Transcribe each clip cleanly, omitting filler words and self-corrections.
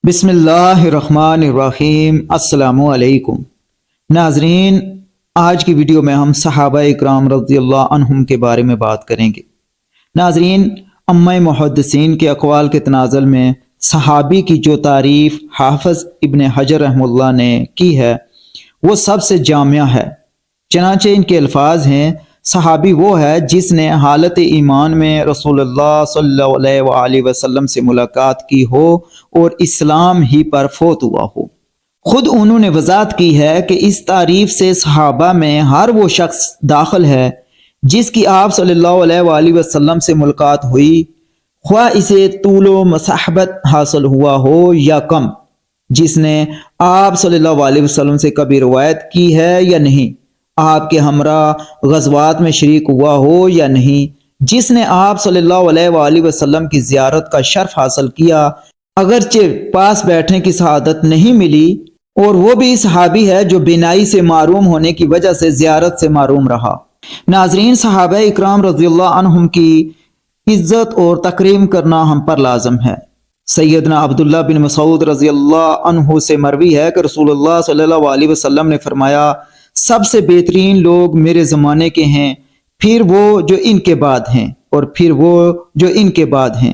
بسم اللہ الرحمن الرحیم۔ السلام علیکم ناظرین، آج کی ویڈیو میں ہم صحابہ اکرام رضی اللہ عنہم کے بارے میں بات کریں گے۔ ناظرین، ائمہ محدثین کے اقوال کے تناظر میں صحابی کی جو تعریف حافظ ابن حجر رحمہ اللہ نے کی ہے وہ سب سے جامع ہے۔ چنانچہ ان کے الفاظ ہیں: صحابی وہ ہے جس نے حالت ایمان میں رسول اللہ صلی اللہ علیہ وآلہ وسلم سے ملاقات کی ہو اور اسلام ہی پر فوت ہوا ہو۔ خود انہوں نے وضاحت کی ہے کہ اس تعریف سے صحابہ میں ہر وہ شخص داخل ہے جس کی آپ صلی اللہ علیہ وآلہ وسلم سے ملاقات ہوئی، خواہ اسے طول و مصاحبت حاصل ہوا ہو یا کم، جس نے آپ صلی اللہ علیہ وسلم سے کبھی روایت کی ہے یا نہیں، آپ کے ہمراہ غزوات میں شریک ہوا ہو یا نہیں، جس نے آپ صلی اللہ علیہ وآلہ وسلم کی زیارت کا شرف حاصل کیا اگرچہ پاس بیٹھنے کی سعادت نہیں ملی، اور وہ بھی صحابی ہے جو بینائی سے معروم ہونے کی وجہ سے زیارت سے معروم رہا۔ ناظرین، صحابہ اکرام رضی اللہ عنہم کی عزت اور تکریم کرنا ہم پر لازم ہے۔ سیدنا عبداللہ بن مسعود رضی اللہ عنہ سے مروی ہے کہ رسول اللہ صلی اللہ علیہ وسلم نے فرمایا: سب سے بہترین لوگ میرے زمانے کے ہیں، پھر وہ جو ان کے بعد ہیں، اور پھر وہ جو ان کے بعد ہیں۔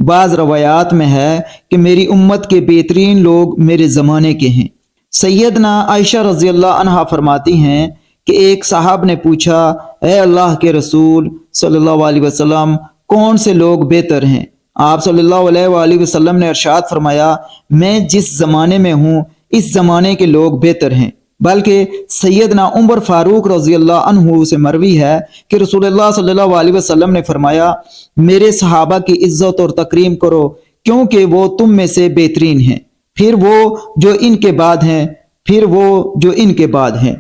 بعض روایات میں ہے کہ میری امت کے بہترین لوگ میرے زمانے کے ہیں۔ سیدنا عائشہ رضی اللہ عنہا فرماتی ہیں کہ ایک صاحب نے پوچھا: اے اللہ کے رسول صلی اللہ علیہ وسلم، کون سے لوگ بہتر ہیں؟ آپ صلی اللہ علیہ وآلہ وسلم نے ارشاد فرمایا: میں جس زمانے میں ہوں اس زمانے کے لوگ بہتر ہیں۔ بلکہ سیدنا عمر فاروق رضی اللہ عنہ سے مروی ہے کہ رسول اللہ صلی اللہ علیہ وسلم نے فرمایا: میرے صحابہ کی عزت اور تکریم کرو کیونکہ وہ تم میں سے بہترین ہیں، پھر وہ جو ان کے بعد ہیں، پھر وہ جو ان کے بعد ہیں۔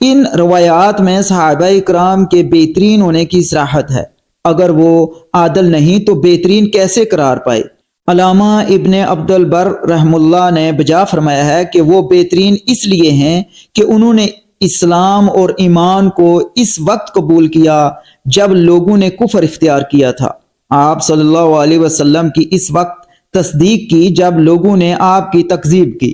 ان روایات میں صحابہ اکرام کے بہترین ہونے کی صراحت ہے۔ اگر وہ عادل نہیں تو بہترین کیسے قرار پائے؟ علامہ ابن عبد البر رحم اللہ نے بجا فرمایا ہے کہ وہ بہترین اس لیے ہیں کہ انہوں نے اسلام اور ایمان کو اس وقت قبول کیا جب لوگوں نے کفر اختیار کیا تھا، آپ صلی اللہ علیہ وسلم کی اس وقت تصدیق کی جب لوگوں نے آپ کی تکذیب کی،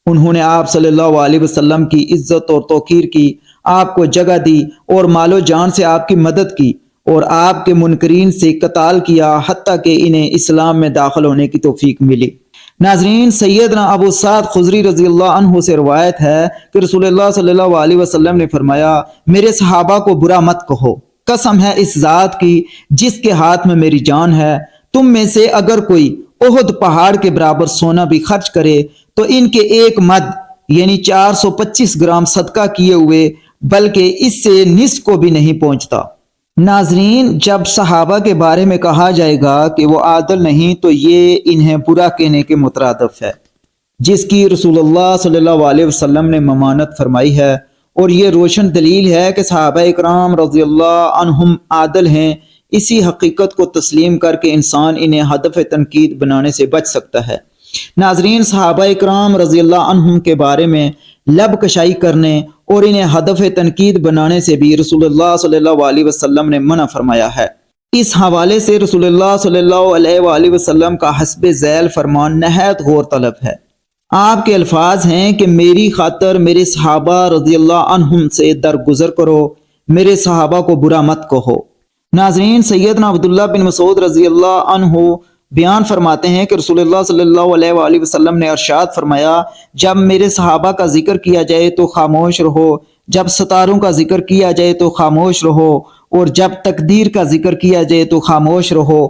انہوں نے آپ صلی اللہ علیہ وسلم کی عزت اور توقیر کی، آپ کو جگہ دی اور مال و جان سے آپ کی مدد کی، اور آپ کے منکرین سے قتال کیا حتیٰ کہ انہیں اسلام میں داخل ہونے کی توفیق ملی۔ ناظرین، سیدنا ابو سعد خضری رضی اللہ عنہ سے روایت ہے کہ رسول اللہ صلی اللہ علیہ وسلم نے فرمایا: میرے صحابہ کو برا مت کہو، قسم ہے اس ذات کی جس کے ہاتھ میں میری جان ہے، تم میں سے اگر کوئی احد پہاڑ کے برابر سونا بھی خرچ کرے تو ان کے ایک مد یعنی 425 گرام صدقہ کیے ہوئے بلکہ اس سے نصف کو بھی نہیں پہنچتا۔ ناظرین، جب صحابہ کے بارے میں کہا جائے گا کہ وہ عادل نہیں تو یہ انہیں برا کہنے کے مترادف ہے، جس کی رسول اللہ صلی اللہ علیہ وسلم نے ممانت فرمائی ہے، اور یہ روشن دلیل ہے کہ صحابہ اکرام رضی اللہ عنہم عادل ہیں۔ اسی حقیقت کو تسلیم کر کے انسان انہیں ہدف تنقید بنانے سے بچ سکتا ہے۔ ناظرین، صحابہ اکرام رضی اللہ عنہم کے بارے میں لب کشائی کرنے اور انہیں ہدف تنقید بنانے سے بھی رسول اللہ صلی اللہ علیہ وسلم نے منع فرمایا ہے۔ اس حوالے سے رسول اللہ صلی اللہ علیہ وآلہ وسلم کا حسب ذیل فرمان نہایت غور طلب ہے۔ آپ کے الفاظ ہیں کہ میری خاطر میرے صحابہ رضی اللہ عنہم سے درگزر کرو، میرے صحابہ کو برا مت کہو۔ ناظرین، سیدنا عبداللہ بن مسعود رضی اللہ عنہ بیان فرماتے ہیں کہ رسول اللہ صلی اللہ علیہ وآلہ وسلم نے ارشاد فرمایا: جب میرے صحابہ کا ذکر کیا جائے تو خاموش رہو، جب ستاروں کا ذکر کیا جائے تو خاموش رہو، اور جب تقدیر کا ذکر کیا جائے تو خاموش رہو۔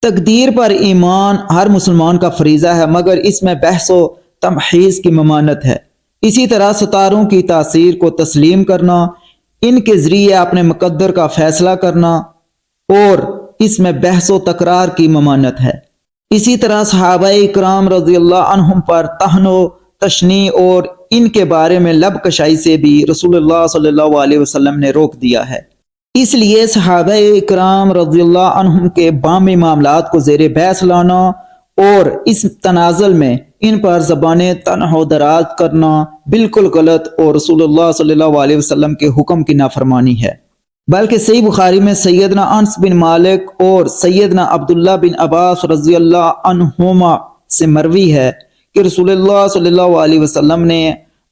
تقدیر پر ایمان ہر مسلمان کا فریضہ ہے، مگر اس میں بحث و تمحیص کی ممانت ہے۔ اسی طرح ستاروں کی تاثیر کو تسلیم کرنا، ان کے ذریعے اپنے مقدر کا فیصلہ کرنا، اور اس میں بحث و تکرار کی ممانت ہے۔ اسی طرح صحابہ اکرام رضی اللہ عنہم پر طعن و تشنیع اور ان کے بارے میں لب کشائی سے بھی رسول اللہ صلی اللہ علیہ وسلم نے روک دیا ہے۔ اس لیے صحابہ اکرام رضی اللہ عنہم کے بامی معاملات کو زیر بحث لانا اور اس تنازل میں ان پر زبانیں تنح و دراز کرنا بالکل غلط اور رسول اللہ صلی اللہ علیہ وسلم کے حکم کی نافرمانی ہے۔ بلکہ صحیح بخاری میں سیدنا انس بن مالک اور سیدنا عبداللہ بن عباس رضی اللہ عنہما سے مروی ہے کہ رسول اللہ صلی اللہ علیہ وسلم نے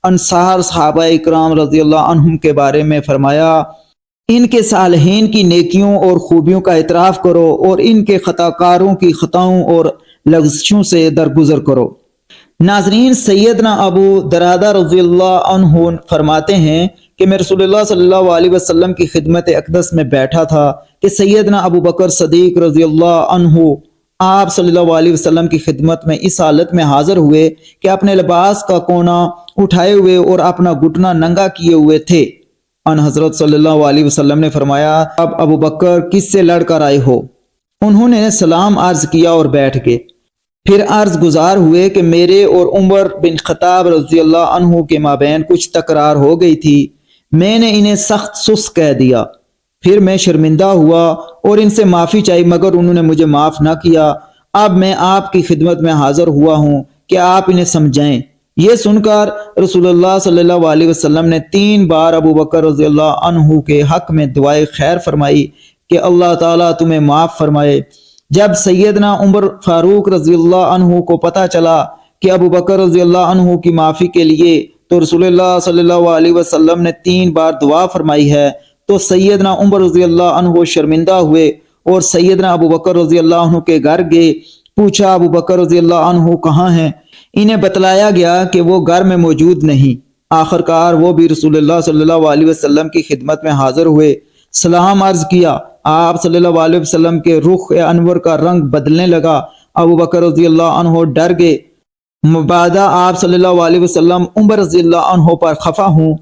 انصار صحابہ اکرام رضی اللہ عنہم کے بارے میں فرمایا، ان کے صالحین کی نیکیوں اور خوبیوں کا اعتراف کرو اور ان کے خطا کاروں کی خطاؤں اور لغزشوں سے درگزر کرو۔ ناظرین، سیدنا ابو درادہ رضی اللہ عنہ فرماتے ہیں کہ میں رسول اللہ صلی اللہ علیہ وسلم کی خدمت اقدس میں بیٹھا تھا کہ سیدنا ابو بکر صدیق رضی اللہ عنہ آپ صلی اللہ علیہ وسلم کی خدمت میں اس حالت میں حاضر ہوئے کہ اپنے لباس کا کونا اٹھائے ہوئے اور اپنا گھٹنا ننگا کیے ہوئے تھے۔ ان حضرت صلی اللہ علیہ وسلم نے فرمایا، اب ابو بکر کس سے لڑ کر آئے ہو؟ انہوں نے سلام عرض کیا اور بیٹھ گئے۔ پھر عرض گزار ہوئے کہ میرے اور عمر بن خطاب رضی اللہ عنہ کے مابین کچھ تکرار ہو گئی تھی، میں نے انہیں سخت سست کہہ دیا، پھر میں شرمندہ ہوا اور ان سے معافی چاہی مگر انہوں نے مجھے معاف نہ کیا۔ اب میں آپ کی خدمت میں حاضر ہوا ہوں کہ آپ انہیں سمجھائیں۔ یہ سن کر رسول اللہ صلی اللہ علیہ وسلم نے 3 بار ابو بکر رضی اللہ عنہ کے حق میں دعائے خیر فرمائی کہ اللہ تعالیٰ تمہیں معاف فرمائے۔ جب سیدنا عمر فاروق رضی اللہ عنہ کو پتہ چلا کہ ابو بکر رضی اللہ عنہ کی معافی کے لیے تو رسول اللہ صلی اللہ علیہ وسلم نے 3 بار دعا فرمائی ہے تو سیدنا عمر رضی اللہ عنہ شرمندہ ہوئے اور سیدنا ابو بکر رضی اللہ عنہ کے گھر گئے۔ پوچھا، ابو بکر رضی اللہ عنہ کہاں ہیں؟ انہیں بتلایا گیا کہ وہ گھر میں موجود نہیں۔ آخر کار وہ بھی رسول اللہ صلی اللہ علیہ وسلم کی خدمت میں حاضر ہوئے، سلام عرض کیا۔ آپ صلی اللہ علیہ وسلم کے رخ انور کا رنگ بدلنے لگا۔ ابو بکر رضی اللہ عنہ ڈر گئے۔ مبادہ آپ صلی اللہ علیہ وسلم عمر رضی اللہ عنہ پر خفا ہوں،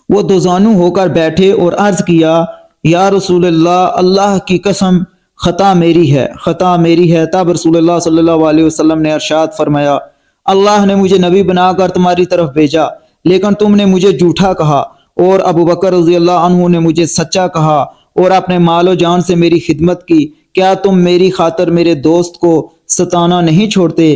وہ دوزانو ہو کر بیٹھے اور عرض کیا، یا رسول اللہ، اللہ کی قسم خطا میری ہے، خطا میری ہے۔ تب رسول اللہ صلی اللہ علیہ وسلم نے ارشاد فرمایا، اللہ نے مجھے نبی بنا کر تمہاری طرف بھیجا، لیکن تم نے مجھے جھوٹا کہا اور ابو بکر رضی اللہ عنہ نے مجھے سچا کہا اور اپنے مال و جان سے میری خدمت کی۔ کیا تم میری خاطر میرے دوست کو ستانا نہیں چھوڑتے؟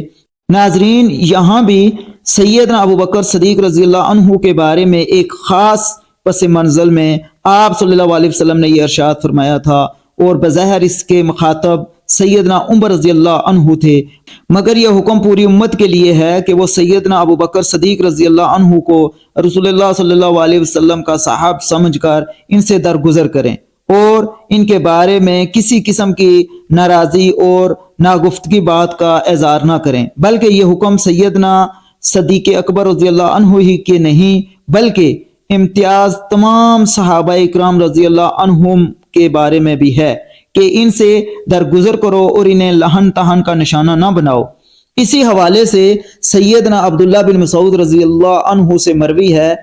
ناظرین، یہاں بھی سیدنا ابو بکر صدیق رضی اللہ عنہ کے بارے میں ایک خاص پس منظر میں آپ صلی اللہ علیہ وسلم نے یہ ارشاد فرمایا تھا اور بظاہر اس کے مخاطب سیدنا عمر رضی اللہ عنہ تھے، مگر یہ حکم پوری امت کے لیے ہے کہ وہ سیدنا ابو بکر صدیق رضی اللہ عنہ کو رسول اللہ صلی اللہ علیہ وسلم کا صاحب سمجھ کر ان سے درگزر کریں اور ان کے بارے میں کسی قسم کی ناراضی اور ناگفتگی بات کا اظہار نہ کریں، بلکہ یہ حکم سیدنا صدیق اکبر رضی اللہ عنہ ہی کے نہیں بلکہ امتیاز تمام صحابہ اکرام رضی اللہ عنہم کے بارے میں بھی ہے کہ ان سے درگزر کرو اور انہیں لہن تہن کا نشانہ نہ بناؤ۔ اسی حوالے سے سیدنا عبداللہ بن مسعود رضی اللہ عنہ سے مروی ہے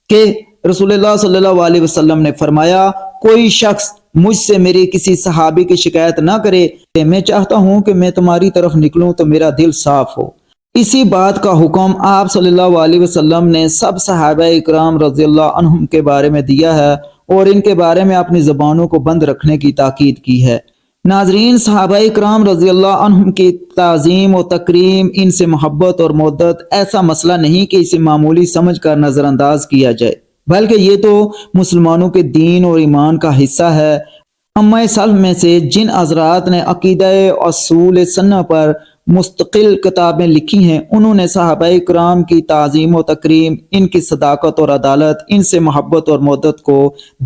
کہ رسول اللہ صلی اللہ علیہ وسلم نے فرمایا، کوئی شخص مجھ سے میرے کسی صحابی کی شکایت نہ کرے، میں چاہتا ہوں کہ میں تمہاری طرف نکلوں تو میرا دل صاف ہو۔ اسی بات کا حکم آپ صلی اللہ علیہ وسلم نے سب صحابہ اکرام رضی اللہ عنہم کے بارے میں دیا ہے اور ان کے بارے میں اپنی زبانوں کو بند رکھنے کی تاکید کی ہے۔ ناظرین، صحابہ اکرام رضی اللہ عنہم کی تعظیم و تکریم، ان سے محبت اور مودت ایسا مسئلہ نہیں کہ اسے معمولی سمجھ کر نظر انداز کیا جائے، بلکہ یہ تو مسلمانوں کے دین اور ایمان کا حصہ ہے۔ امہ سلف میں سے جن حضرات نے عقیدہ اصول سنہ پر مستقل کتابیں لکھی ہیں، انہوں نے صحابہ کرام کی تعظیم و تکریم، ان کی صداقت اور عدالت، ان سے محبت اور مودت کو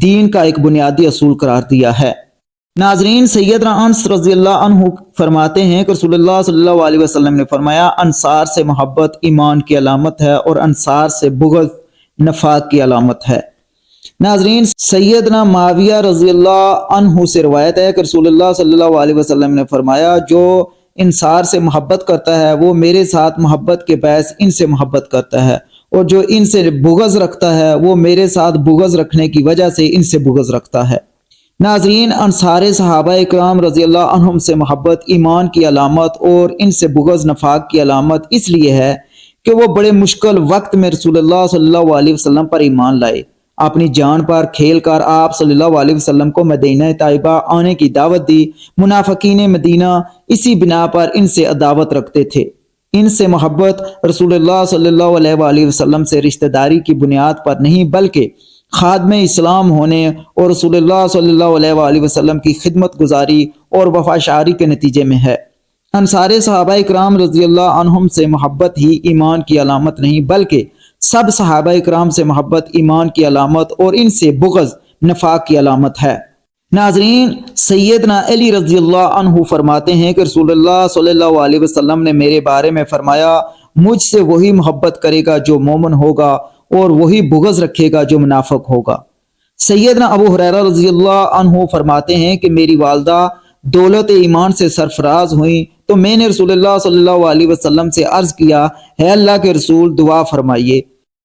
دین کا ایک بنیادی اصول قرار دیا ہے۔ ناظرین، سیدنا انس رضی اللہ عنہ فرماتے ہیں کہ رسول اللہ صلی اللہ علیہ وسلم نے فرمایا، انصار سے محبت ایمان کی علامت ہے اور انصار سے بغض نفاق کی علامت ہے۔ ناظرین، سیدنا معاویہ رضی اللہ عنہ سے روایت ہے کہ رسول اللہ صلی اللہ علیہ وسلم نے فرمایا، جو انصار سے محبت کرتا ہے وہ میرے ساتھ محبت کے باعث ان سے محبت کرتا ہے، اور جو ان سے بغض رکھتا ہے وہ میرے ساتھ بغض رکھنے کی وجہ سے ان سے بغض رکھتا ہے۔ ناظرین، انصار صحابہ اکرام رضی اللہ عنہم سے محبت ایمان کی علامت اور ان سے بغض نفاق کی علامت اس لیے ہے کہ وہ بڑے مشکل وقت میں رسول اللہ صلی اللہ علیہ وسلم پر ایمان لائے، اپنی جان پر کھیل کر آپ صلی اللہ علیہ وسلم کو مدینہ طیبہ آنے کی دعوت دی۔ منافقین مدینہ اسی بنا پر ان سے عداوت رکھتے تھے۔ ان سے محبت رسول اللہ صلی اللہ علیہ وسلم سے رشتہ داری کی بنیاد پر نہیں بلکہ خادم اسلام ہونے اور رسول اللہ صلی اللہ علیہ وسلم کی خدمت گزاری اور وفا شعاری کے نتیجے میں ہے۔ انصار صحابہ کرام رضی اللہ عنہم سے محبت ہی ایمان کی علامت نہیں بلکہ سب صحابہ کرام سے محبت ایمان کی علامت اور ان سے بغض نفاق کی علامت ہے۔ ناظرین، سیدنا علی رضی اللہ عنہ فرماتے ہیں کہ رسول اللہ صلی اللہ علیہ وسلم نے میرے بارے میں فرمایا، مجھ سے وہی محبت کرے گا جو مومن ہوگا اور وہی بغض رکھے گا جو منافق ہوگا۔ سیدنا ابو ہریرہ رضی اللہ عنہ فرماتے ہیں کہ میری والدہ دولت ایمان سے سرفراز ہوئیں تو میں نے رسول اللہ صلی اللہ علیہ وسلم سے عرض کیا، ہے اللہ کے رسول دعا فرمائیے،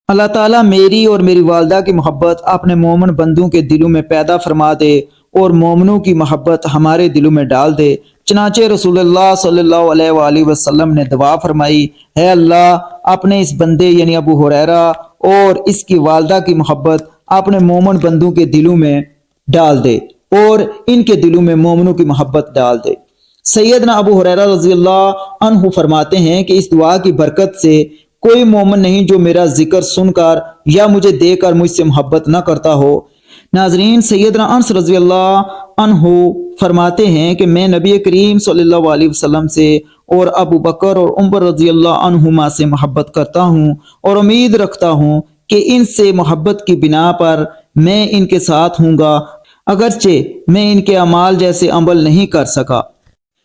اللہ تعالیٰ میری اور میری والدہ کی محبت اپنے مومن بندوں کے دلوں میں پیدا فرما دے اور مومنوں کی محبت ہمارے دلوں میں ڈال دے۔ چنانچہ رسول اللہ صلی اللہ علیہ وآلہ وسلم نے دعا فرمائی، ہے اللہ اپنے اس بندے یعنی ابو ہریرہ اور اس کی والدہ کی محبت اپنے مومن بندوں کے دلوں میں ڈال دے اور ان کے دلوں میں مومنوں کی محبت ڈال دے۔ سیدنا ابو ہریرہ رضی اللہ عنہ فرماتے ہیں کہ اس دعا کی برکت سے کوئی مومن نہیں جو میرا ذکر سن کر یا مجھے دیکھ کر مجھ سے محبت نہ کرتا ہو۔ ناظرین، سیدنا انس رضی اللہ عنہ فرماتے ہیں کہ میں نبی کریم صلی اللہ علیہ وسلم سے اور ابو بکر اور عمر رضی اللہ عنہما سے محبت کرتا ہوں اور امید رکھتا ہوں کہ ان سے محبت کی بنا پر میں ان کے ساتھ ہوں گا، اگرچہ میں ان کے اعمال جیسے عمل نہیں کر سکا۔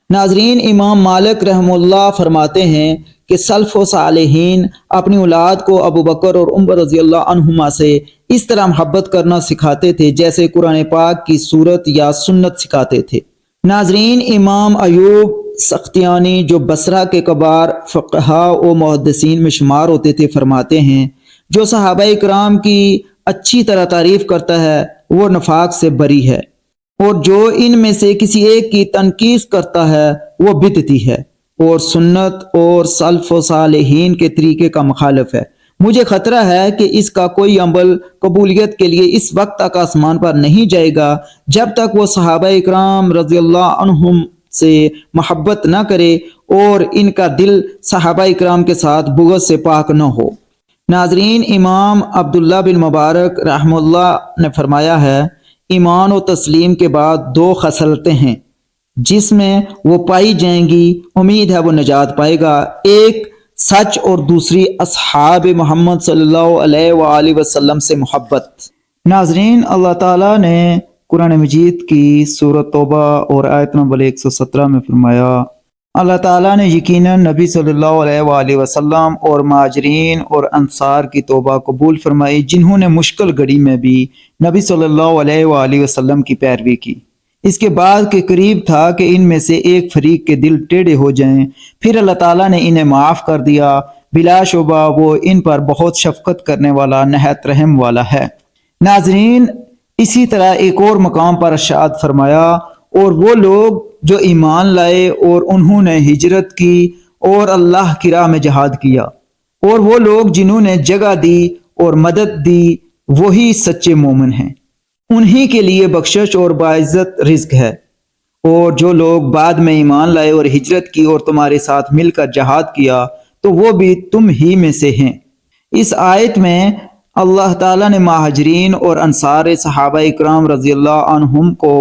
ناظرین، امام مالک رحمہ اللہ فرماتے ہیں کہ سلف و صالحین اپنی اولاد کو ابو بکر اور عمر رضی اللہ عنہما سے اس طرح محبت کرنا سکھاتے تھے جیسے قرآن پاک کی صورت یا سنت سکھاتے تھے۔ ناظرین، امام ایوب سختیانی جو بصرہ کے کبار فقہا و محدثین میں شمار ہوتے تھے فرماتے ہیں، جو صحابہ کرام کی اچھی طرح تعریف کرتا ہے وہ نفاق سے بری ہے، اور جو ان میں سے کسی ایک کی تنقیص کرتا ہے وہ بدعتی ہے اور سنت اور سلف و صالحین کے طریقے کا مخالف ہے۔ مجھے خطرہ ہے کہ اس کا کوئی عمل قبولیت کے لیے اس وقت تک آسمان پر نہیں جائے گا جب تک وہ صحابہ اکرام رضی اللہ عنہم سے محبت نہ کرے اور ان کا دل صحابہ اکرام کے ساتھ بغض سے پاک نہ ہو۔ ناظرین، امام عبداللہ بن مبارک رحمہ اللہ نے فرمایا ہے، ایمان و تسلیم کے بعد دو خصلتیں ہیں جس میں وہ پائی جائیں گی، امید ہے وہ نجات پائے گا، ایک سچ اور دوسری اصحاب محمد صلی اللہ علیہ وآلہ وسلم سے محبت۔ ناظرین، اللہ تعالیٰ نے قرآن مجید کی سورۃ توبہ اور آیت نمبر 117 میں فرمایا، اللہ تعالیٰ نے یقیناً نبی صلی اللہ علیہ وآلہ وسلم اور مہاجرین اور انصار کی توبہ قبول فرمائی جنہوں نے مشکل گھڑی میں بھی نبی صلی اللہ علیہ وآلہ وسلم کی پیروی کی۔ اس کے بعد کے قریب تھا کہ ان میں سے ایک فریق کے دل ٹیڑھے ہو جائیں، پھر اللہ تعالیٰ نے انہیں معاف کر دیا، بلا شبہ وہ ان پر بہت شفقت کرنے والا نہایت رحم والا ہے۔ ناظرین، اسی طرح ایک اور مقام پر ارشاد فرمایا، اور وہ لوگ جو ایمان لائے اور انہوں نے ہجرت کی اور اللہ کی راہ میں جہاد کیا، اور وہ لوگ جنہوں نے جگہ دی اور مدد دی، وہی سچے مومن ہیں، انہی کے لیے بخشش اور باعزت رزق ہے۔ اور جو لوگ بعد میں ایمان لائے اور ہجرت کی اور تمہارے ساتھ مل کر جہاد کیا تو وہ بھی تم ہی میں سے ہیں۔ اس آیت میں اللہ تعالیٰ نے مہاجرین اور انصار صحابہ اکرام رضی اللہ عنہم کو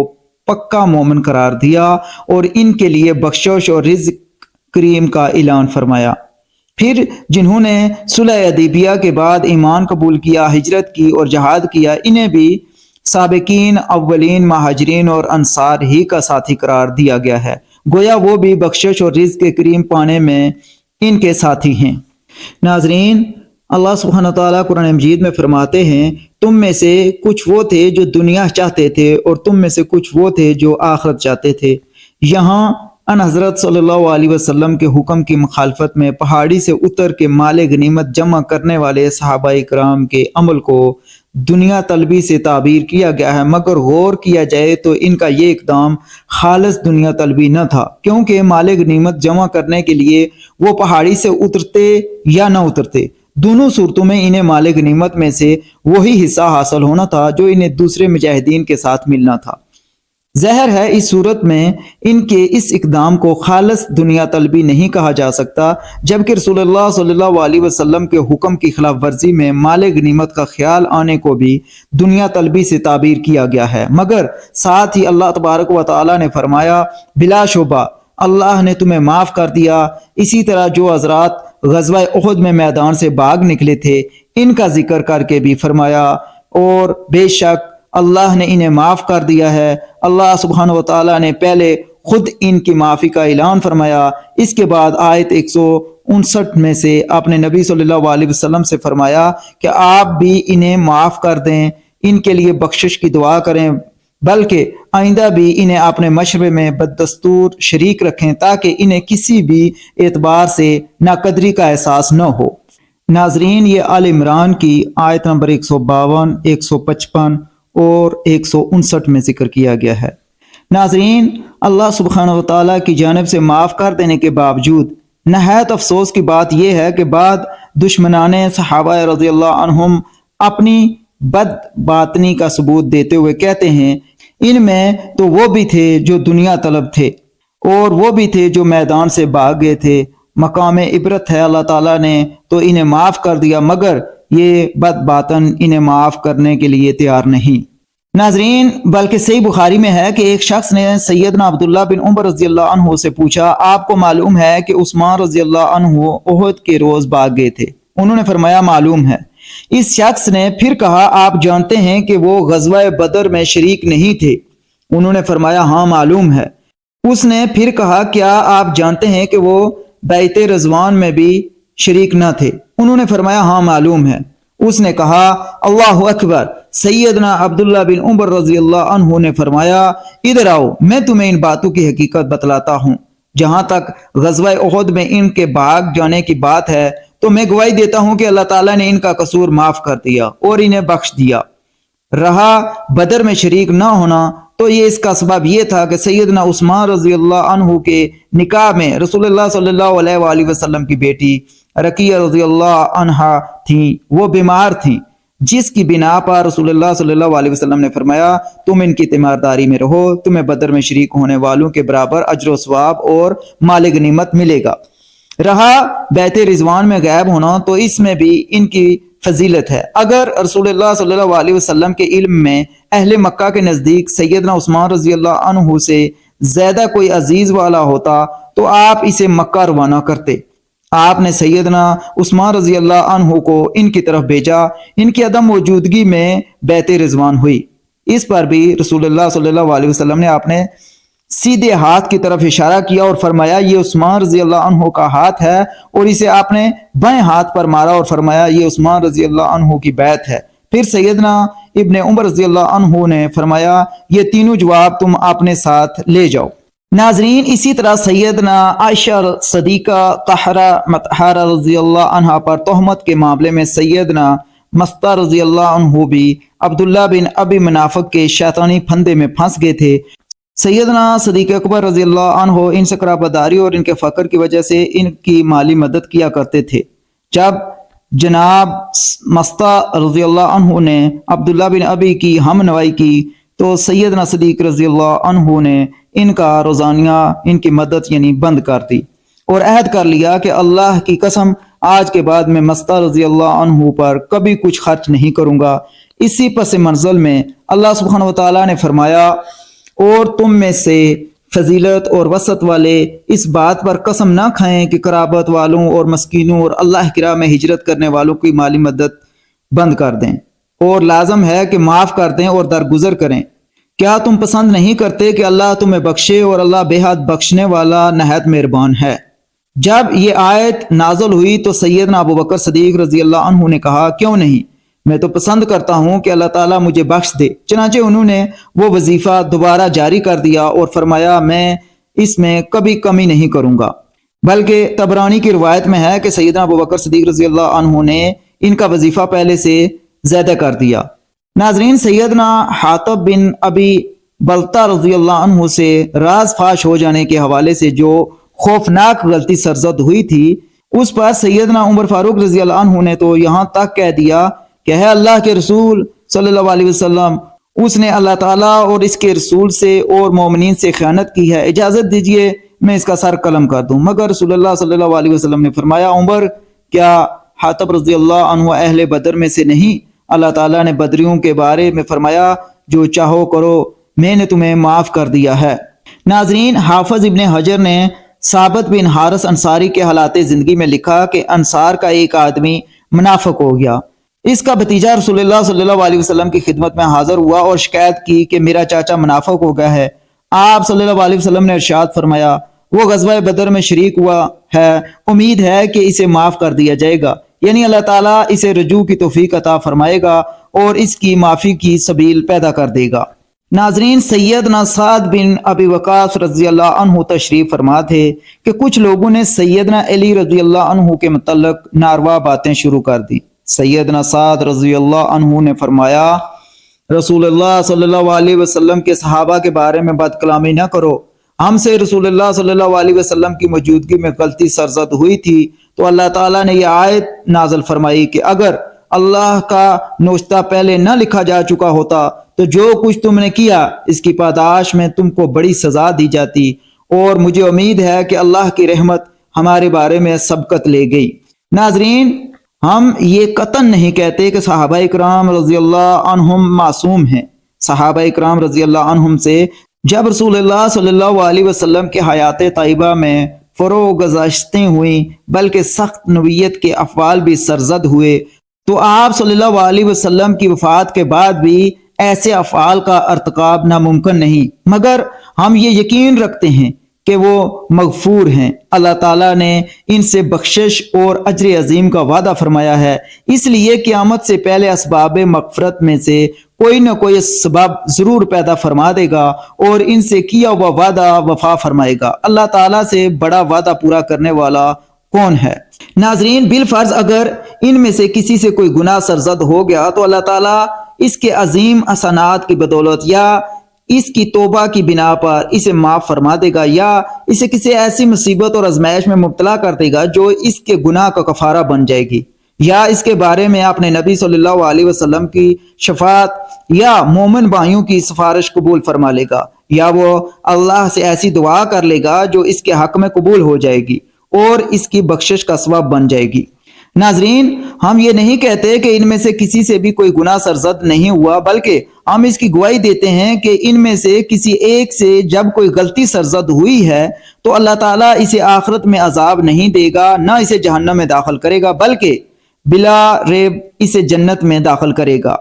پکا مومن قرار دیا اور ان کے لیے بخشش اور رزق کریم کا اعلان فرمایا۔ پھر جنہوں نے صلح حدیبیہ کے بعد ایمان قبول کیا، ہجرت کی اور جہاد کیا، انہیں بھی سابقین اولین مہاجرین اور انصار ہی کا ساتھی قرار دیا گیا ہے، گویا وہ بھی بخشش اور رزق کریم پانے میں ان کے ساتھی ہیں۔ ناظرین، اللہ سبحانہ تعالیٰ قرآن مجید میں فرماتے ہیں، تم میں سے کچھ وہ تھے جو دنیا چاہتے تھے اور تم میں سے کچھ وہ تھے جو آخرت چاہتے تھے۔ یہاں ان حضرت صلی اللہ علیہ وسلم کے حکم کی مخالفت میں پہاڑی سے اتر کے مال غنیمت جمع کرنے والے صحابہ اکرام کے عمل کو دنیا طلبی سے تعبیر کیا گیا ہے، مگر غور کیا جائے تو ان کا یہ اقدام خالص دنیا طلبی نہ تھا، کیونکہ مال غنیمت جمع کرنے کے لیے وہ پہاڑی سے اترتے یا نہ اترتے، دونوں صورتوں میں انہیں مال غنیمت میں سے وہی حصہ حاصل ہونا تھا جو انہیں دوسرے مجاہدین کے ساتھ ملنا تھا۔ ظاہر ہے اس صورت میں ان کے اس اقدام کو خالص دنیا طلبی نہیں کہا جا سکتا، جبکہ رسول اللہ صلی اللہ علیہ وسلم کے حکم کی خلاف ورزی میں مال غنیمت کا خیال آنے کو بھی دنیا طلبی سے تعبیر کیا گیا ہے، مگر ساتھ ہی اللہ تبارک و تعالی نے فرمایا، بلا شبہ اللہ نے تمہیں معاف کر دیا۔ اسی طرح جو حضرات غزوہ احد میں میدان سے بھاگ نکلے تھے ان کا ذکر کر کے بھی فرمایا اور بے شک اللہ نے انہیں معاف کر دیا ہے۔ اللہ سبحانہ و تعالیٰ نے پہلے خود ان کی معافی کا اعلان فرمایا، اس کے بعد آیت 159 میں سے اپنے نبی صلی اللہ علیہ وسلم سے فرمایا کہ آپ بھی انہیں معاف کر دیں، ان کے لیے بخشش کی دعا کریں، بلکہ آئندہ بھی انہیں اپنے مشورے میں بددستور شریک رکھیں تاکہ انہیں کسی بھی اعتبار سے ناقدری کا احساس نہ ہو۔ ناظرین، یہ آل عمران کی آیت نمبر 152، 155 اور 159 میں ذکر کیا گیا ہے۔ ناظرین، اللہ سبحانہ و تعالیٰ کی جانب سے معاف کر دینے کے باوجود نہایت افسوس کی بات یہ ہے کہ بعد دشمنان صحابہ رضی اللہ عنہم اپنی بد باطنی کا ثبوت دیتے ہوئے کہتے ہیں ان میں تو وہ بھی تھے جو دنیا طلب تھے اور وہ بھی تھے جو میدان سے بھاگ گئے تھے، مقام عبرت ہے اللہ تعالیٰ نے تو انہیں معاف کر دیا، مگر یہ بد باطن انہیں معاف کرنے کے لیے تیار نہیں۔ ناظرین، بلکہ صحیح بخاری میں ہے کہ ایک شخص نے سیدنا عبداللہ بن عمر رضی اللہ عنہ سے پوچھا، آپ کو معلوم ہے کہ عثمان رضی اللہ عنہ احد کے روز بھاگ گئے تھے؟ انہوں نے فرمایا معلوم ہے۔ اس شخص نے پھر کہا، آپ جانتے ہیں کہ وہ غزوہ بدر میں شریک نہیں تھے؟ انہوں نے فرمایا ہاں معلوم ہے۔ اس نے پھر کہا، کیا آپ جانتے ہیں کہ وہ بیعت رضوان میں بھی شریک نہ تھے؟ انہوں نے فرمایا ہاں معلوم ہے۔ اس نے کہا اللہ اکبر۔ سیدنا عبداللہ بن عمر رضی اللہ عنہ نے فرمایا ادھر آؤ، میں تمہیں ان باتوں کی حقیقت بتلاتا ہوں۔ جہاں تک غزوہ احد میں ان کے بھاگ جانے کی بات ہے تو میں گواہی دیتا ہوں کہ اللہ تعالیٰ نے ان کا قصور معاف کر دیا اور انہیں بخش دیا۔ رہا بدر میں شریک نہ ہونا تو یہ اس کا سبب یہ تھا کہ سیدنا عثمان رضی اللہ عنہ کے نکاح میں رسول اللہ صلی اللہ علیہ وآلہ وسلم کی بیٹی رقیہ رضی اللہ عنہا تھیں، وہ بیمار تھیں، جس کی بنا پر رسول اللہ صلی اللہ علیہ وسلم نے فرمایا تم ان کی تیمارداری میں رہو، تمہیں بدر میں شریک ہونے والوں کے برابر اجر و ثواب اور مال غنیمت ملے گا۔ رہا بیعت رضوان میں غائب ہونا تو اس میں بھی ان کی فضیلت ہے۔ اگر رسول اللہ صلی اللہ علیہ وسلم کے علم میں اہل مکہ کے نزدیک سیدنا عثمان رضی اللہ عنہ سے زیادہ کوئی عزیز والا ہوتا تو آپ اسے مکہ روانہ کرتے۔ آپ نے سیدنا عثمان رضی اللہ عنہ کو ان کی طرف بھیجا، ان کی عدم موجودگی میں بیعت رضوان ہوئی۔ اس پر بھی رسول اللہ صلی اللہ علیہ وسلم نے اپنے سیدھے ہاتھ کی طرف اشارہ کیا اور فرمایا یہ عثمان رضی اللہ عنہ کا ہاتھ ہے، اور اسے آپ نے بائیں ہاتھ پر مارا اور فرمایا یہ عثمان رضی اللہ عنہ کی بیعت ہے۔ پھر سیدنا ابن عمر رضی اللہ عنہ نے فرمایا یہ تینوں جواب تم اپنے ساتھ لے جاؤ۔ ناظرین، اسی طرح سیدنا عائشہ صدیقہ طاہرہ مطہرہ رضی اللہ عنہ پر تہمت کے معاملے میں سیدنا مستہ رضی اللہ عنہ بھی عبداللہ بن ابی منافق کے شیطانی پھندے میں پھنس گئے تھے۔ سیدنا صدیق اکبر رضی اللہ عنہ ان سے قرابتداری اور ان کے فقر کی وجہ سے ان کی مالی مدد کیا کرتے تھے۔ جب جناب مستہ رضی اللہ عنہ نے عبداللہ بن ابی کی ہم نوائی کی تو سیدنا صدیق رضی اللہ عنہ نے ان کا روزانیہ ان کی مدد یعنی بند کر دی اور عہد کر لیا کہ اللہ کی قسم آج کے بعد میں مستہ رضی اللہ عنہ پر کبھی کچھ خرچ نہیں کروں گا۔ اسی پس منزل میں اللہ سبحانہ و تعالیٰ نے فرمایا اور تم میں سے فضیلت اور وسعت والے اس بات پر قسم نہ کھائیں کہ قرابت والوں اور مسکینوں اور اللہ کی راہ میں ہجرت کرنے والوں کی مالی مدد بند کر دیں، اور لازم ہے کہ معاف کر دیں اور درگزر کریں۔ کیا تم پسند نہیں کرتے کہ اللہ تمہیں بخشے، اور اللہ بے حد بخشنے والا نہایت مہربان ہے۔ جب یہ آیت نازل ہوئی تو سیدنا ابو بکر صدیق رضی اللہ عنہ نے کہا کیوں نہیں، میں تو پسند کرتا ہوں کہ اللہ تعالیٰ مجھے بخش دے۔ چنانچہ انہوں نے وہ وظیفہ دوبارہ جاری کر دیا اور فرمایا میں اس میں کبھی کمی نہیں کروں گا۔ بلکہ طبرانی کی روایت میں ہے کہ سیدنا ابو بکر صدیق رضی اللہ عنہ نے ان کا وظیفہ پہلے سے زیادہ کر دیا۔ ناظرین، سیدنا حاطب بن ابی بلتہ رضی اللہ عنہ سے راز فاش ہو جانے کے حوالے سے جو خوفناک غلطی سرزد ہوئی تھی اس پر سیدنا عمر فاروق رضی اللہ عنہ نے تو یہاں تک کہہ دیا کہ ہے اللہ کے رسول صلی اللہ علیہ وسلم، اس نے اللہ تعالیٰ اور اس کے رسول سے اور مومنین سے خیانت کی ہے، اجازت دیجئے میں اس کا سر قلم کر دوں۔ مگر رسول اللہ صلی اللہ علیہ وسلم نے فرمایا عمر، کیا حاطب رضی اللہ عنہ اہل بدر میں سے نہیں؟ اللہ تعالیٰ نے بدریوں کے بارے میں فرمایا جو چاہو کرو، میں نے تمہیں معاف کر دیا ہے۔ ناظرین، حافظ ابن حجر نے ثابت بن حارث انصاری کے حالات زندگی میں لکھا کہ انصار کا ایک آدمی منافق ہو گیا۔ اس کا بھتیجا رسول اللہ صلی اللہ علیہ وسلم کی خدمت میں حاضر ہوا اور شکایت کی کہ میرا چاچا منافق ہو گیا ہے۔ آپ صلی اللہ علیہ وسلم نے ارشاد فرمایا، وہ غزوہ بدر میں شریک ہوا ہے، امید ہے کہ اسے معاف کر دیا جائے گا، یعنی اللہ تعالیٰ اسے رجوع کی توفیق عطا فرمائے گا اور اس کی معافی کی سبیل پیدا کر دے گا۔ ناظرین، سیدنا سعد بن ابی وقاص رضی اللہ عنہ تشریف فرما تھے کہ کچھ لوگوں نے سیدنا علی رضی اللہ عنہ کے متعلق ناروا باتیں شروع کر دی۔ سیدنا سعد رضی اللہ عنہ نے فرمایا، رسول اللہ صلی اللہ علیہ وسلم کے صحابہ کے بارے میں بد کلامی نہ کرو۔ ہم سے رسول اللہ صلی اللہ علیہ وسلم کی موجودگی میں غلطی سرزد ہوئی تھی تو اللہ تعالیٰ نے یہ آیت نازل فرمائی کہ اگر اللہ کا نوشتہ پہلے نہ لکھا جا چکا ہوتا تو جو کچھ تم نے کیا اس کی پاداش میں تم کو بڑی سزا دی جاتی، اور مجھے امید ہے کہ اللہ کی رحمت ہمارے بارے میں سبقت لے گئی۔ ناظرین، ہم یہ قطعاً نہیں کہتے کہ صحابہ اکرام رضی اللہ عنہم معصوم ہیں۔ صحابہ اکرام رضی اللہ عنہم سے جب رسول اللہ صلی اللہ علیہ وسلم کے حیات طیبہ میں فروغ گزشتیں ہوئیں بلکہ سخت نوعیت کے افعال بھی سرزد ہوئے، تو آپ صلی اللہ علیہ وسلم کی وفات کے بعد بھی ایسے افعال کا ارتکاب ناممکن نہیں، مگر ہم یہ یقین رکھتے ہیں کہ وہ مغفور ہیں۔ اللہ تعالیٰ نے ان سے بخشش اور اجر عظیم کا وعدہ فرمایا ہے، اس لیے قیامت سے پہلے اسباب مغفرت میں سے کوئی نہ کوئی سبب ضرور پیدا فرما دے گا اور ان سے کیا ہوا وعدہ وفا فرمائے گا۔ اللہ تعالیٰ سے بڑا وعدہ پورا کرنے والا کون ہے؟ ناظرین، بالفرض اگر ان میں سے کسی سے کوئی گناہ سرزد ہو گیا تو اللہ تعالیٰ اس کے عظیم حسنات کی بدولت یا اس کی توبہ کی بنا پر اسے معاف فرما دے گا، یا اسے کسی ایسی مصیبت اور آزمائش میں مبتلا کر دے گا جو اس کے گناہ کا کفارہ بن جائے گی، یا اس کے بارے میں اپنے نبی صلی اللہ علیہ وسلم کی شفاعت یا مومن بھائیوں کی سفارش قبول فرما لے گا، یا وہ اللہ سے ایسی دعا کر لے گا جو اس کے حق میں قبول ہو جائے گی اور اس کی بخشش کا سبب بن جائے گی۔ ناظرین، ہم یہ نہیں کہتے کہ ان میں سے کسی سے بھی کوئی گناہ سرزد نہیں ہوا، بلکہ ہم اس کی گواہی دیتے ہیں کہ ان میں سے کسی ایک سے جب کوئی غلطی سرزد ہوئی ہے تو اللہ تعالیٰ اسے آخرت میں عذاب نہیں دے گا، نہ اسے جہنم میں داخل کرے گا، بلکہ بلا ریب اسے جنت میں داخل کرے گا،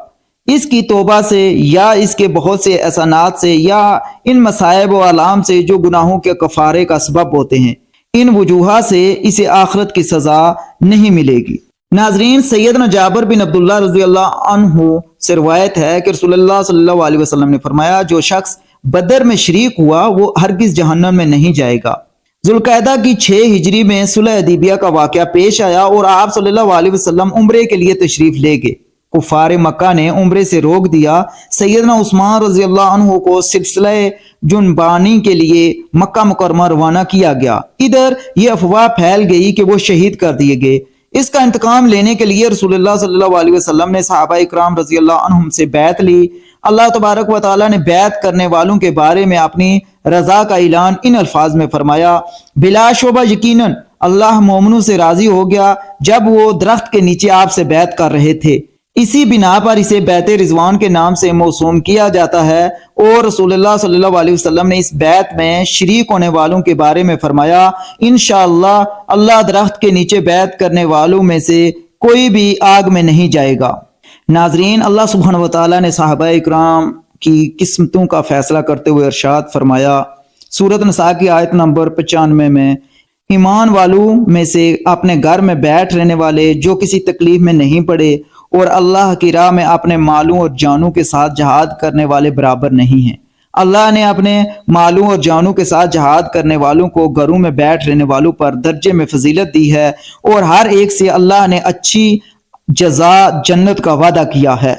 اس کی توبہ سے یا اس کے بہت سے احسانات سے یا ان مصائب و آلام سے جو گناہوں کے کفارے کا سبب ہوتے ہیں۔ ان وجوہات سے اسے آخرت کی سزا نہیں ملے گی۔ ناظرین، سیدنا جابر بن عبداللہ رضی اللہ عنہ سے روایت ہے کہ رسول اللہ صلی اللہ علیہ وسلم نے فرمایا، جو شخص بدر میں شریک ہوا وہ ہرگز جہنم میں نہیں جائے گا۔ ذوالقعدہ کی 6 ہجری میں صلح حدیبیہ کا واقعہ پیش آیا اور آپ صلی اللہ علیہ وسلم عمرے کے لیے تشریف لے گئے۔ کفار مکہ نے عمرے سے روک دیا۔ سیدنا عثمان رضی اللہ عنہ کو سلسلہ جنبانی کے لیے مکہ مکرمہ روانہ کیا گیا۔ ادھر یہ افواہ پھیل گئی کہ وہ شہید کر دیے گئے۔ اس کا انتقام لینے کے لیے رسول اللہ صلی اللہ علیہ وسلم نے صحابہ اکرام رضی اللہ عنہم سے بیعت لی۔ اللہ تبارک و تعالیٰ نے بیعت کرنے والوں کے بارے میں اپنی رضا کا اعلان ان الفاظ میں فرمایا، بلا شبہ یقیناً اللہ مومنوں سے راضی ہو گیا جب وہ درخت کے نیچے آپ سے بیعت کر رہے تھے۔ اسی بنا پر اسے بیعت رضوان کے نام سے موسوم کیا جاتا ہے، اور رسول اللہ صلی اللہ علیہ وسلم نے اس بیعت میں شریک ہونے والوں کے بارے میں فرمایا، انشاءاللہ اللہ درخت کے نیچے بیعت کرنے والوں میں سے کوئی بھی آگ میں نہیں جائے گا۔ ناظرین، اللہ سبحانہ و تعالیٰ نے صحابہ اکرام کی قسمتوں کا فیصلہ کرتے ہوئے ارشاد فرمایا سورۃ نساء کی آیت نمبر 95 میں، ایمان والوں میں سے اپنے گھر میں بیٹھ رہنے والے جو کسی تکلیف میں نہیں پڑے اور اللہ کی راہ میں اپنے مالوں اور جانوں کے ساتھ جہاد کرنے والے برابر نہیں ہیں۔ اللہ نے اپنے مالوں اور جانوں کے ساتھ جہاد کرنے والوں کو گھروں میں بیٹھ رہنے والوں پر درجے میں فضیلت دی ہے، اور ہر ایک سے اللہ نے اچھی جزا جنت کا وعدہ کیا ہے۔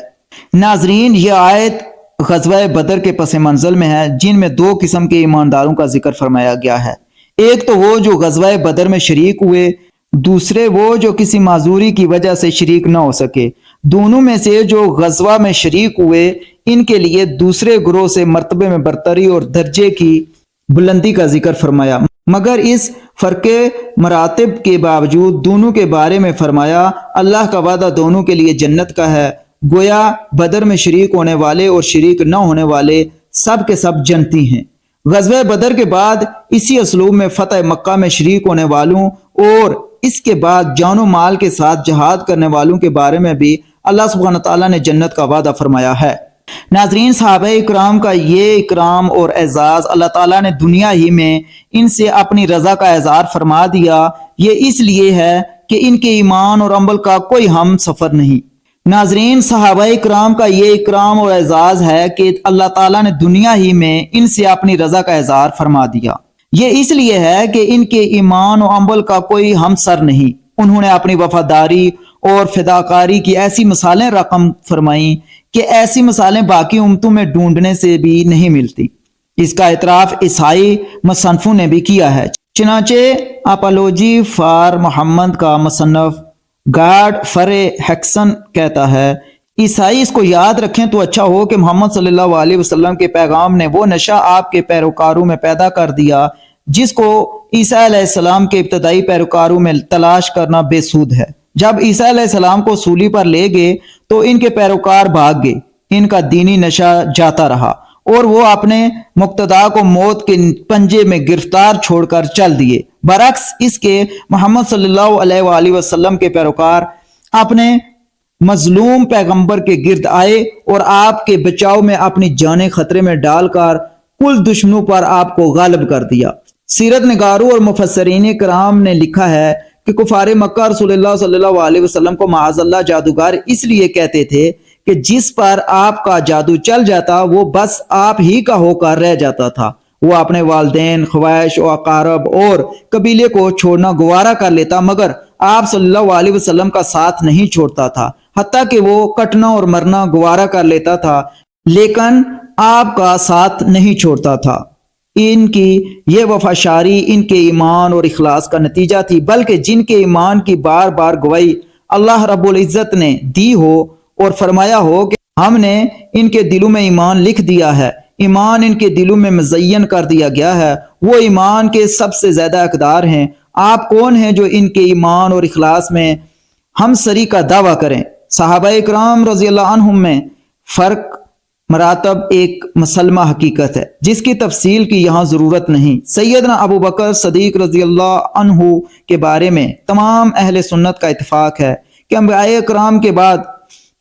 ناظرین، یہ آیت غزوہ بدر کے پس منظر میں ہے، جن میں 2 قسم کے ایمانداروں کا ذکر فرمایا گیا ہے۔ ایک تو وہ جو غزوہ بدر میں شریک ہوئے، دوسرے وہ جو کسی معذوری کی وجہ سے شریک نہ ہو سکے۔ دونوں میں سے جو غزوہ میں شریک ہوئے ان کے لیے دوسرے گروہ سے مرتبے میں برتری اور درجے کی بلندی کا ذکر فرمایا، مگر اس فرق مراتب کے باوجود دونوں کے بارے میں فرمایا اللہ کا وعدہ دونوں کے لیے جنت کا ہے۔ گویا بدر میں شریک ہونے والے اور شریک نہ ہونے والے سب کے سب جنتی ہیں۔ غزوہ بدر کے بعد اسی اسلوب میں فتح مکہ میں شریک ہونے والوں اور اس کے بعد جان و مال کے ساتھ جہاد کرنے والوں کے بارے میں بھی اللہ سبحانہ تعالیٰ نے جنت کا وعدہ فرمایا ہے۔ ناظرین، صحابہ اکرام کا یہ اکرام اور اعزاز اللہ تعالیٰ نے دنیا ہی میں ان سے اپنی رضا کا اظہار فرما دیا۔ یہ اس لیے ہے کہ ان کے ایمان اور عمل کا کوئی ہم سفر نہیں۔ ناظرین، صحابہ اکرام کا یہ اکرام اور اعزاز ہے کہ اللہ تعالیٰ نے دنیا ہی میں ان سے اپنی رضا کا اظہار فرما دیا۔ یہ اس لیے ہے کہ ان کے ایمان و عمل کا کوئی ہم سر نہیں۔ انہوں نے اپنی وفاداری اور فداکاری کی ایسی مثالیں رقم فرمائیں کہ ایسی مثالیں باقی امتوں میں ڈھونڈنے سے بھی نہیں ملتی۔ اس کا اعتراف عیسائی مصنفوں نے بھی کیا ہے۔ چنانچہ اپالوجی فار محمد کا مصنف گارڈ فرے ہیکسن کہتا ہے، عیسائی اس کو یاد رکھیں تو اچھا ہو کہ محمد صلی اللہ علیہ وسلم کے پیغام نے وہ نشہ آپ کے پیروکاروں میں پیدا کر دیا جس کو عیسیٰ علیہ السلام کے ابتدائی پیروکاروں میں تلاش کرنا بے سود ہے۔ جب عیسیٰ علیہ السلام کو سولی پر لے گئے تو ان کے پیروکار بھاگ گئے، ان کا دینی نشہ جاتا رہا اور وہ اپنے مقتدا کو موت کے پنجے میں گرفتار چھوڑ کر چل دیے۔ برعکس اس کے محمد صلی اللہ علیہ وآلہ وسلم کے پیروکار اپنے مظلوم پیغمبر کے گرد آئے اور آپ کے بچاؤ میں اپنی جانیں خطرے میں ڈال کر کل دشمنوں پر آپ کو غالب کر دیا۔ سیرت نگاروں اور مفسرین کرام نے لکھا ہے کہ کفار مکہ رسول اللہ صلی اللہ علیہ وسلم کو معاذ اللہ جادوگر اس لیے کہتے تھے کہ جس پر آپ کا جادو چل جاتا وہ بس آپ ہی کا ہو کر رہ جاتا تھا۔ وہ اپنے والدین، خواہش و اقارب اور قبیلے کو چھوڑنا گوارا کر لیتا مگر آپ صلی اللہ علیہ وسلم کا ساتھ نہیں چھوڑتا تھا، حتیٰ کہ وہ کٹنا اور مرنا گوارا کر لیتا تھا لیکن آپ کا ساتھ نہیں چھوڑتا تھا۔ ان کی یہ وفاشاری ان کے ایمان اور اخلاص کا نتیجہ تھی، بلکہ جن کے ایمان کی بار بار گواہی اللہ رب العزت نے دی ہو اور فرمایا ہو کہ ہم نے ان کے دلوں میں ایمان لکھ دیا ہے، ایمان ان کے دلوں میں مزین کر دیا گیا ہے، وہ ایمان کے سب سے زیادہ حقدار ہیں۔ آپ کون ہیں جو ان کے ایمان اور اخلاص میں ہم سری کا دعویٰ کریں؟ صحابہ اکرام رضی اللہ عنہم میں فرق مراتب ایک مسلمہ حقیقت ہے جس کی تفصیل کی یہاں ضرورت نہیں۔ سیدنا ابو بکر صدیق رضی اللہ عنہ کے بارے میں تمام اہل سنت کا اتفاق ہے کہ انبیاء اکرام کے بعد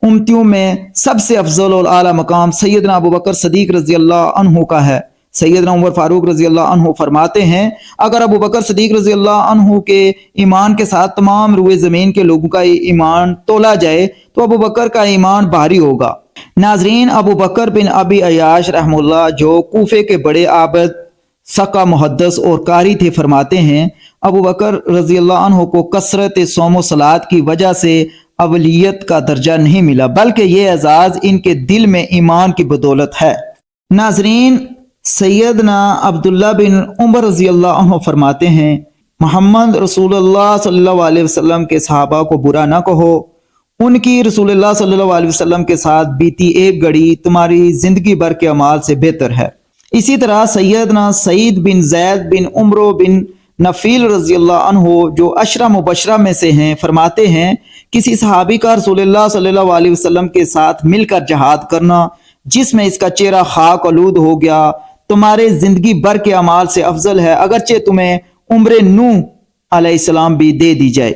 امتیوں میں سب سے افضل اور اعلیٰ مقام سیدنا ابو بکر صدیق رضی اللہ عنہ کا ہے۔ سیدنا عمر فاروق رضی اللہ عنہ فرماتے ہیں، اگر ابو بکر صدیق رضی اللہ عنہ کے ایمان کے ساتھ تمام روئے زمین کے لوگوں کا ایمان تولا جائے تو ابو بکر کا ایمان بھاری ہوگا۔ ناظرین، ابو بکر بن ابی عیاش رحمہ اللہ جو کوفے کے بڑے عابد، فقہ محدث اور قاری تھے، فرماتے ہیں ابو بکر رضی اللہ عنہ کو کثرت صوم و صلات کی وجہ سے اولیت کا درجہ نہیں ملا بلکہ یہ اعزاز ان کے دل میں ایمان کی بدولت ہے۔ ناظرین، سیدنا عبداللہ بن عمر رضی اللہ عنہ فرماتے ہیں، محمد رسول اللہ صلی اللہ علیہ وسلم کے صحابہ کو برا نہ کہو، ان کی رسول اللہ صلی اللہ علیہ وسلم کے ساتھ بیتی ایک گھڑی تمہاری زندگی بھر کے اعمال سے بہتر ہے۔ اسی طرح سیدنا سعید بن زید بن عمرو بن نفیل رضی اللہ عنہ جو عشرہ مبشرہ میں سے ہیں فرماتے ہیں، کسی صحابی کا رسول اللہ صلی اللہ علیہ وسلم کے ساتھ مل کر جہاد کرنا جس میں اس کا چہرہ خاک آلود ہو گیا تمہارے زندگی بھر کے اعمال سے افضل ہے، اگرچہ تمہیں عمر نوح علیہ السلام بھی دے دی جائے۔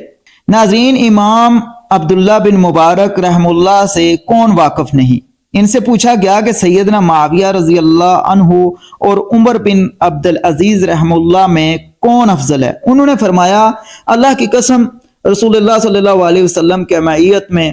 ناظرین، امام عبداللہ بن مبارک رحم اللہ سے کون واقف نہیں؟ ان سے پوچھا گیا کہ سیدنا معاویہ رضی اللہ عنہ اور عمر بن عبدالعزیز رحم اللہ میں کون افضل ہے؟ انہوں نے فرمایا، اللہ کی قسم، رسول اللہ صلی اللہ علیہ وسلم کے معیت میں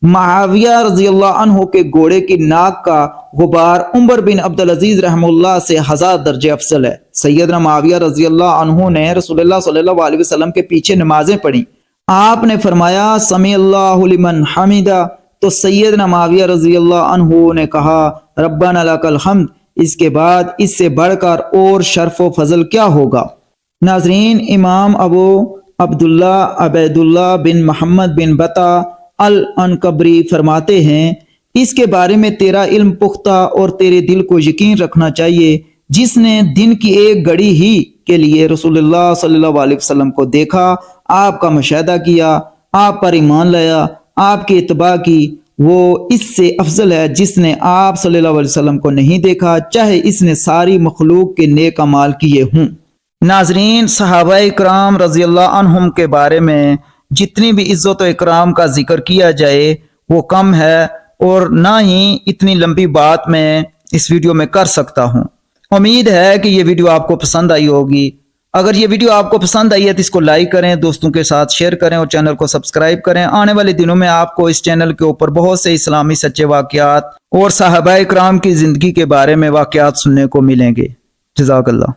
معاویہ رضی اللہ عنہ کے گھوڑے کی ناک کا غبار عمر بن عبدالعزیز رحم اللہ سے 1000 درجے افضل ہے۔ سیدنا معاویہ رضی اللہ عنہ نے رسول اللہ صلی اللہ علیہ وسلم کے پیچھے نمازیں پڑھی، آپ نے فرمایا سمی اللہ لمن حمیدہ، تو سیدنا معاویہ رضی اللہ عنہ نے کہا ربنا لک الحمد۔ اس کے بعد اس سے بڑھ کر اور شرف و فضل کیا ہوگا؟ ناظرین، امام ابو عبداللہ عبید اللہ بن محمد بن بطا العنقبری فرماتے ہیں، اس کے بارے میں تیرا علم پختہ اور تیرے دل کو یقین رکھنا چاہیے، جس نے دن کی ایک گھڑی ہی کے لیے رسول اللہ صلی اللہ علیہ وسلم کو دیکھا، آپ کا مشاہدہ کیا، آپ پر ایمان لایا، آپ کی اتباع کی وہ اس سے افضل ہے جس نے آپ صلی اللہ علیہ وسلم کو نہیں دیکھا، چاہے اس نے ساری مخلوق کے نیک اعمال کیے ہوں۔ ناظرین، صحابہ اکرام رضی اللہ عنہم کے بارے میں جتنی بھی عزت و اکرام کا ذکر کیا جائے وہ کم ہے، اور نہ ہی اتنی لمبی بات میں اس ویڈیو میں کر سکتا ہوں۔ امید ہے کہ یہ ویڈیو آپ کو پسند آئی ہوگی۔ اگر یہ ویڈیو آپ کو پسند آئی ہے تو اس کو لائک کریں، دوستوں کے ساتھ شیئر کریں اور چینل کو سبسکرائب کریں۔ آنے والے دنوں میں آپ کو اس چینل کے اوپر بہت سے اسلامی سچے واقعات اور صحابہ اکرام کی زندگی کے بارے میں واقعات سننے کو ملیں گے۔ جزاک اللہ۔